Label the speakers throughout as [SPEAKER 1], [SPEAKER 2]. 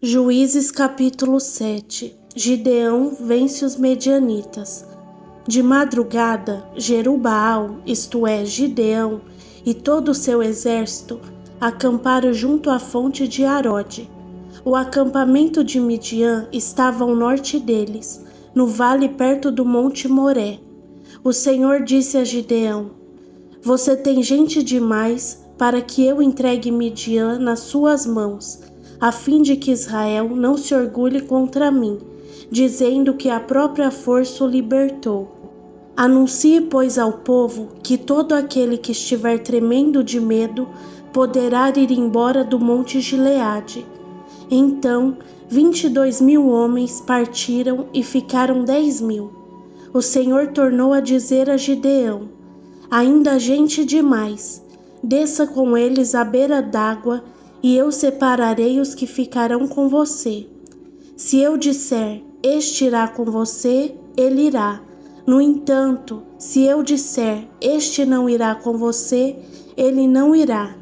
[SPEAKER 1] Juízes capítulo 7. Gideão vence os medianitas. De madrugada, Jerubbaal, isto é, Gideão, e todo o seu exército, acamparam junto à fonte de Harode. O acampamento de Midian estava ao norte deles, no vale perto do monte Moré. O Senhor disse a Gideão: Você tem gente demais para que eu entregue Midian nas suas mãos, a fim de que Israel não se orgulhe contra mim, dizendo que a própria força o libertou. Anuncie, pois, ao povo que todo aquele que estiver tremendo de medo poderá ir embora do monte Gileade. Então 22.000 homens partiram e ficaram 10.000. O Senhor tornou a dizer a Gideão: Ainda há gente demais. Desça com eles à beira d'água, e eu separarei os que ficarão com você. Se eu disser, este irá com você, ele irá. No entanto, se eu disser, este não irá com você, ele não irá.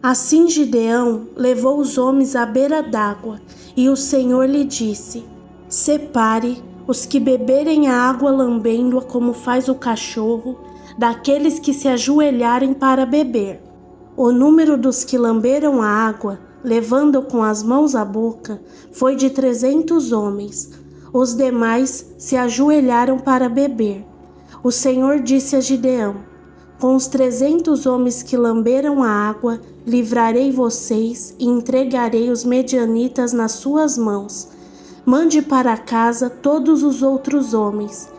[SPEAKER 1] Assim Gideão levou os homens à beira d'água, e o Senhor lhe disse: Separe os que beberem a água lambendo-a como faz o cachorro, daqueles que se ajoelharem para beber. O número dos que lamberam a água, levando com as mãos à boca, foi de 300 homens. Os demais se ajoelharam para beber. O Senhor disse a Gideão: Com os 300 homens que lamberam a água, livrarei vocês e entregarei os medianitas nas suas mãos. Mande para casa todos os outros homens.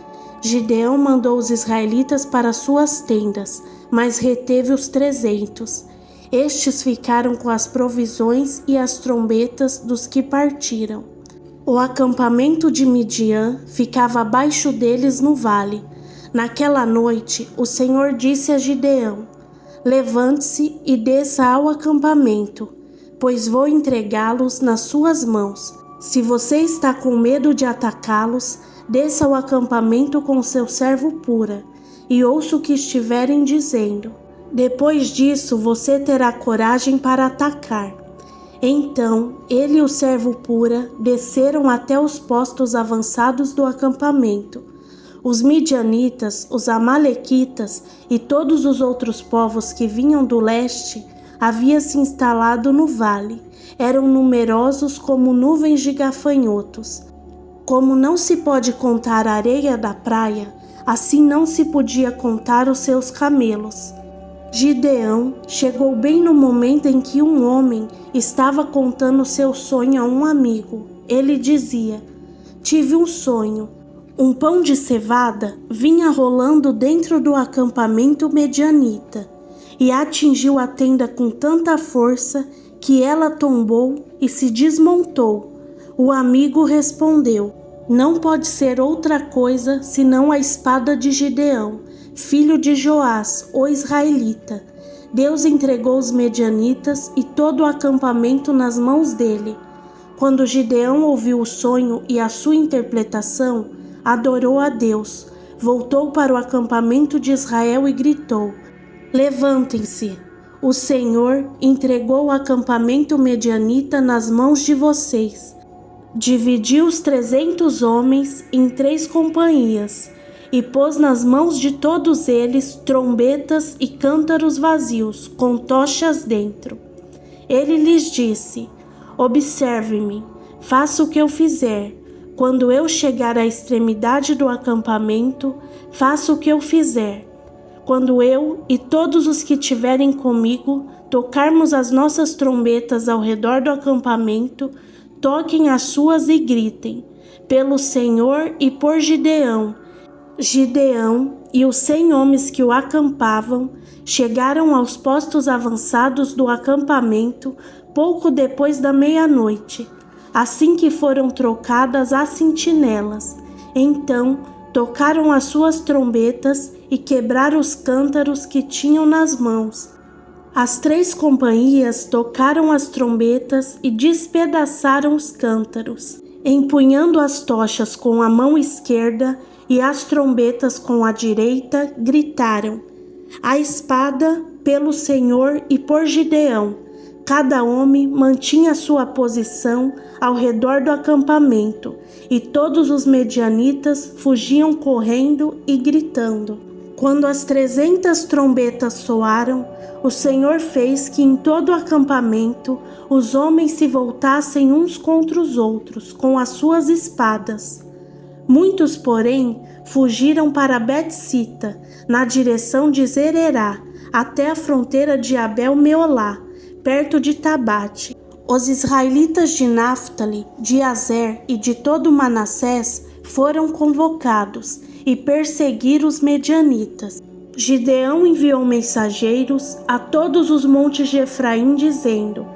[SPEAKER 1] Gideão mandou os israelitas para suas tendas, mas reteve os 300. Estes ficaram com as provisões e as trombetas dos que partiram. O acampamento de Midian ficava abaixo deles no vale. Naquela noite, o Senhor disse a Gideão: Levante-se e desça ao acampamento, pois vou entregá-los nas suas mãos. Se você está com medo de atacá-los, desça ao acampamento com seu servo Pura, e ouça o que estiverem dizendo. Depois disso, você terá coragem para atacar. Então, ele e o servo Pura desceram até os postos avançados do acampamento. Os midianitas, os amalequitas e todos os outros povos que vinham do leste haviam se instalado no vale. Eram numerosos como nuvens de gafanhotos. Como não se pode contar a areia da praia, assim não se podia contar os seus camelos. Gideão chegou bem no momento em que um homem estava contando seu sonho a um amigo. Ele dizia: Tive um sonho. Um pão de cevada vinha rolando dentro do acampamento medianita e atingiu a tenda com tanta força que ela tombou e se desmontou. O amigo respondeu: Não pode ser outra coisa senão a espada de Gideão, filho de Joás, o israelita. Deus entregou os medianitas e todo o acampamento nas mãos dele. Quando Gideão ouviu o sonho e a sua interpretação, adorou a Deus, voltou para o acampamento de Israel e gritou: Levantem-se! O Senhor entregou o acampamento medianita nas mãos de vocês. Dividiu os 300 homens em 3 companhias e pôs nas mãos de todos eles trombetas e cântaros vazios, com tochas dentro. Ele lhes disse: Observe-me, faça o que eu fizer. Quando eu chegar à extremidade do acampamento, faça o que eu fizer. Quando eu e todos os que estiverem comigo tocarmos as nossas trombetas ao redor do acampamento, toquem as suas e gritem: Pelo Senhor e por Gideão. Gideão e os 100 homens que o acampavam chegaram aos postos avançados do acampamento pouco depois da meia-noite, assim que foram trocadas as sentinelas. Então tocaram as suas trombetas e quebraram os cântaros que tinham nas mãos. As 3 companhias tocaram as trombetas e despedaçaram os cântaros. Empunhando as tochas com a mão esquerda e as trombetas com a direita, gritaram: A espada pelo Senhor e por Gideão. Cada homem mantinha sua posição ao redor do acampamento, e todos os medianitas fugiam correndo e gritando. Quando as 300 trombetas soaram, o Senhor fez que em todo o acampamento os homens se voltassem uns contra os outros com as suas espadas. Muitos, porém, fugiram para Bet-sita, na direção de Zererá, até a fronteira de Abel-Meolá, perto de Tabate. Os israelitas de Naftali, de Azer e de todo Manassés foram convocados e perseguiram os medianitas. Gideão enviou mensageiros a todos os montes de Efraim, dizendo: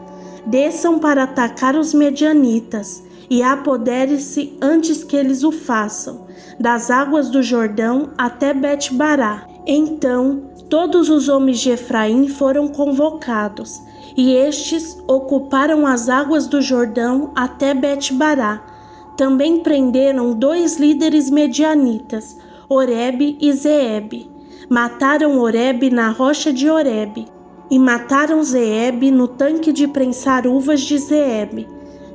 [SPEAKER 1] desçam para atacar os medianitas e apoderem-se antes que eles o façam, das águas do Jordão até Bet-bará. Então todos os homens de Efraim foram convocados, e estes ocuparam as águas do Jordão até Bet-bará. Também prenderam 2 líderes medianitas, Oreb e Zeeb. Mataram Oreb na rocha de Oreb, e mataram Zeeb no tanque de prensar uvas de Zeeb.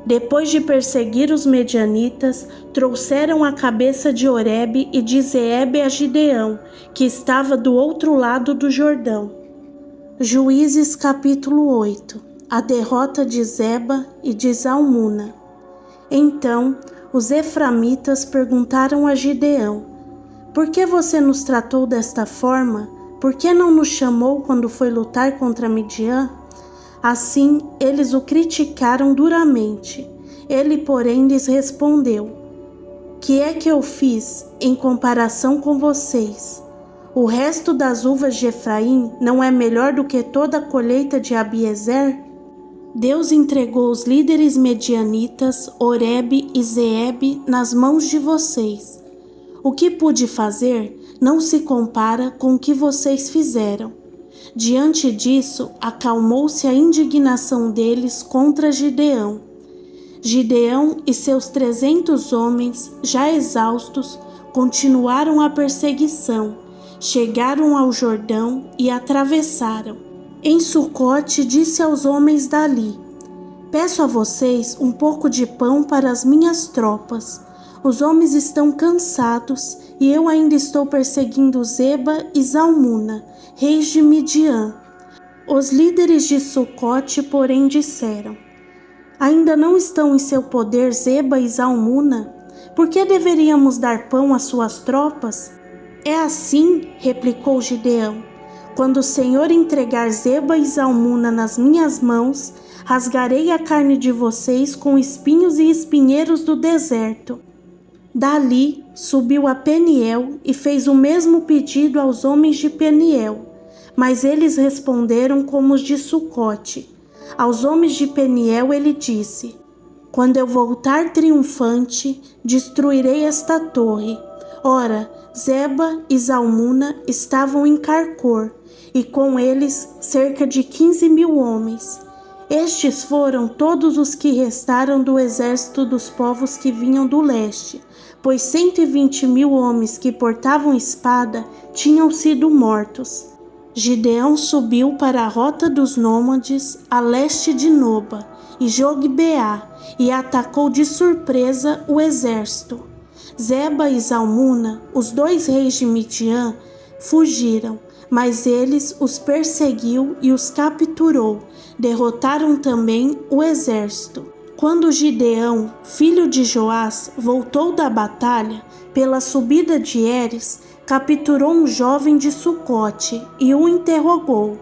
[SPEAKER 1] Depois de perseguir os medianitas, trouxeram a cabeça de Oreb e de Zeeb a Gideão, que estava do outro lado do Jordão. Juízes capítulo 8. A derrota de Zeba e de Zalmuna. Então os eframitas perguntaram a Gideão: por que você nos tratou desta forma? Por que não nos chamou quando foi lutar contra Midian? Assim eles o criticaram duramente. Ele, porém, lhes respondeu: que é que eu fiz em comparação com vocês? O resto das uvas de Efraim não é melhor do que toda a colheita de Abiezer? Deus entregou os líderes medianitas, Oreb e Zeeb, nas mãos de vocês. O que pude fazer não se compara com o que vocês fizeram. Diante disso, acalmou-se a indignação deles contra Gideão. Gideão e seus 300 homens, já exaustos, continuaram a perseguição, chegaram ao Jordão e atravessaram. Em Sucote disse aos homens dali: peço a vocês um pouco de pão para as minhas tropas. Os homens estão cansados e eu ainda estou perseguindo Zeba e Zalmuna, reis de Midian. Os líderes de Sucote, porém, disseram: ainda não estão em seu poder Zeba e Zalmuna? Por que deveríamos dar pão às suas tropas? É assim, replicou Gideão: quando o Senhor entregar Zeba e Zalmuna nas minhas mãos, rasgarei a carne de vocês com espinhos e espinheiros do deserto. Dali subiu a Peniel e fez o mesmo pedido aos homens de Peniel, mas eles responderam como os de Sucote. Aos homens de Peniel ele disse: quando eu voltar triunfante, destruirei esta torre. Ora, Zeba e Zalmuna estavam em Carcor, e com eles cerca de 15.000 homens. Estes foram todos os que restaram do exército dos povos que vinham do leste, pois 120.000 homens que portavam espada tinham sido mortos. Gideão subiu para a rota dos nômades, a leste de Noba e Jogbeá, e atacou de surpresa o exército. Zeba e Zalmuna, os 2 reis de Midian, fugiram, mas eles os perseguiu e os capturou. Derrotaram também o exército. Quando Gideão, filho de Joás, voltou da batalha, pela subida de Heres, capturou um jovem de Sucote e o interrogou.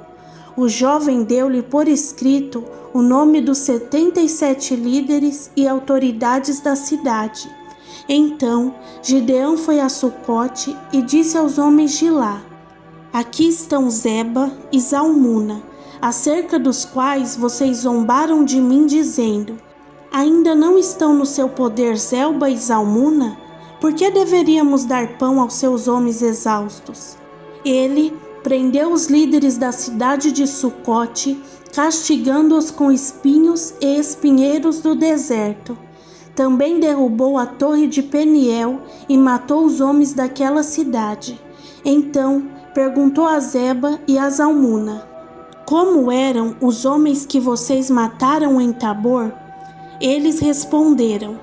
[SPEAKER 1] O jovem deu-lhe por escrito o nome dos 77 líderes e autoridades da cidade. Então Gideão foi a Sucote e disse aos homens de lá: aqui estão Zeba e Zalmuna, acerca dos quais vocês zombaram de mim, dizendo: ainda não estão no seu poder Zeba e Zalmuna? Por que deveríamos dar pão aos seus homens exaustos? Ele prendeu os líderes da cidade de Sucote, castigando-os com espinhos e espinheiros do deserto. Também derrubou a torre de Peniel e matou os homens daquela cidade. Então perguntou a Zeba e a Zalmuna: Como eram os homens que vocês mataram em Tabor? Eles responderam: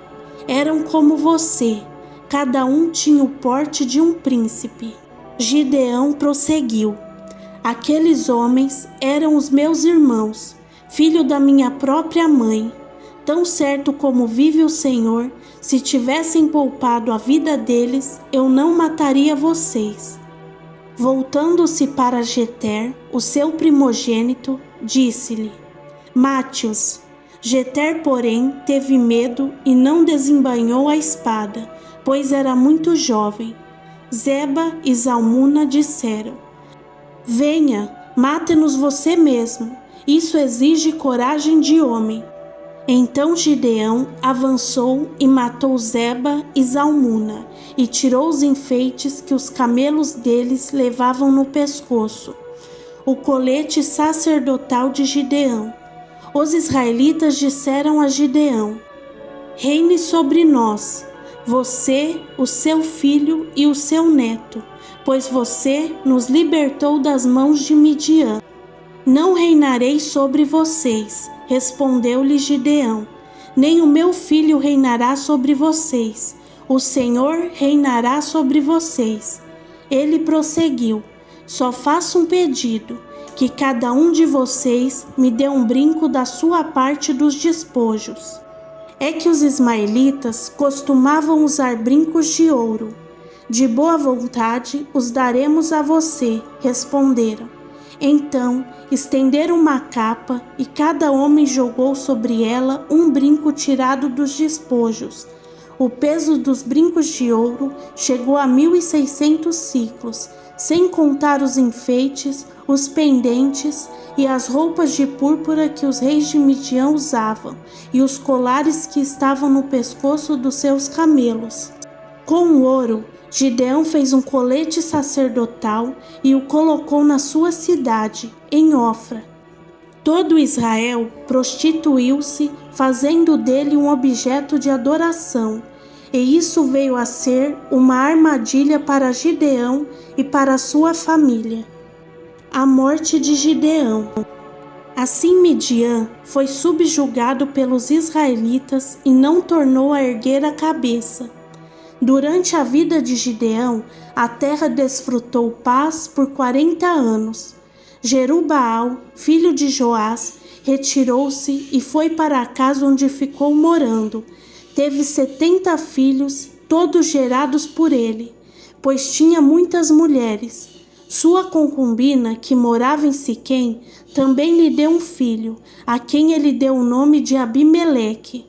[SPEAKER 1] eram como você, cada um tinha o porte de um príncipe. Gideão prosseguiu: aqueles homens eram os meus irmãos, filho da minha própria mãe. Tão certo como vive o Senhor, se tivessem poupado a vida deles, eu não mataria vocês. Voltando-se para Jeter, o seu primogênito, disse-lhe: mate-os. Jeter, porém, teve medo e não desembainhou a espada, pois era muito jovem. Zeba e Zalmuna disseram: venha, mate-nos você mesmo, isso exige coragem de homem. Então Gideão avançou e matou Zeba e Zalmuna, e tirou os enfeites que os camelos deles levavam no pescoço, o colete sacerdotal de Gideão. Os israelitas disseram a Gideão: reine sobre nós, você, o seu filho e o seu neto, pois você nos libertou das mãos de Midian. Não reinarei sobre vocês, respondeu-lhe Gideão, nem o meu filho reinará sobre vocês, o Senhor reinará sobre vocês. Ele prosseguiu: só faço um pedido, que cada um de vocês me dê um brinco da sua parte dos despojos. É que os ismaelitas costumavam usar brincos de ouro. De boa vontade os daremos a você, responderam. Então estenderam uma capa e cada homem jogou sobre ela um brinco tirado dos despojos. O peso dos brincos de ouro chegou a 1.600 siclos, sem contar os enfeites, os pendentes e as roupas de púrpura que os reis de Midian usavam, e os colares que estavam no pescoço dos seus camelos. Com o ouro, Gideão fez um colete sacerdotal e o colocou na sua cidade, em Ofra. Todo Israel prostituiu-se, fazendo dele um objeto de adoração, e isso veio a ser uma armadilha para Gideão e para sua família. A morte de Gideão. Assim Midian foi subjugado pelos israelitas e não tornou a erguer a cabeça. Durante a vida de Gideão, a terra desfrutou paz por 40 anos. Jerubaal, filho de Joás, retirou-se e foi para a casa onde ficou morando. Teve 70 filhos, todos gerados por ele, pois tinha muitas mulheres. Sua concubina, que morava em Siquém, também lhe deu um filho, a quem ele deu o nome de Abimeleque.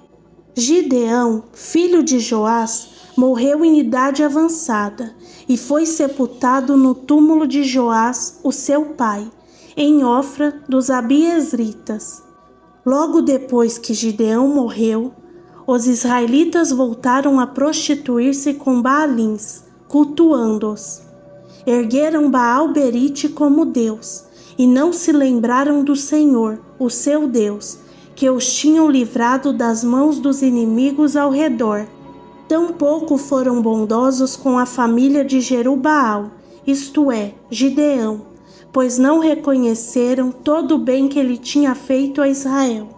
[SPEAKER 1] Gideão, filho de Joás, morreu em idade avançada e foi sepultado no túmulo de Joás, o seu pai, em Ofra dos Abiezritas. Logo depois que Gideão morreu, os israelitas voltaram a prostituir-se com Baalins, cultuando-os. Ergueram Baal-Berite como Deus, e não se lembraram do Senhor, o seu Deus, que os tinham livrado das mãos dos inimigos ao redor. Tampouco foram bondosos com a família de Jerubaal, isto é, Gideão, pois não reconheceram todo o bem que ele tinha feito a Israel.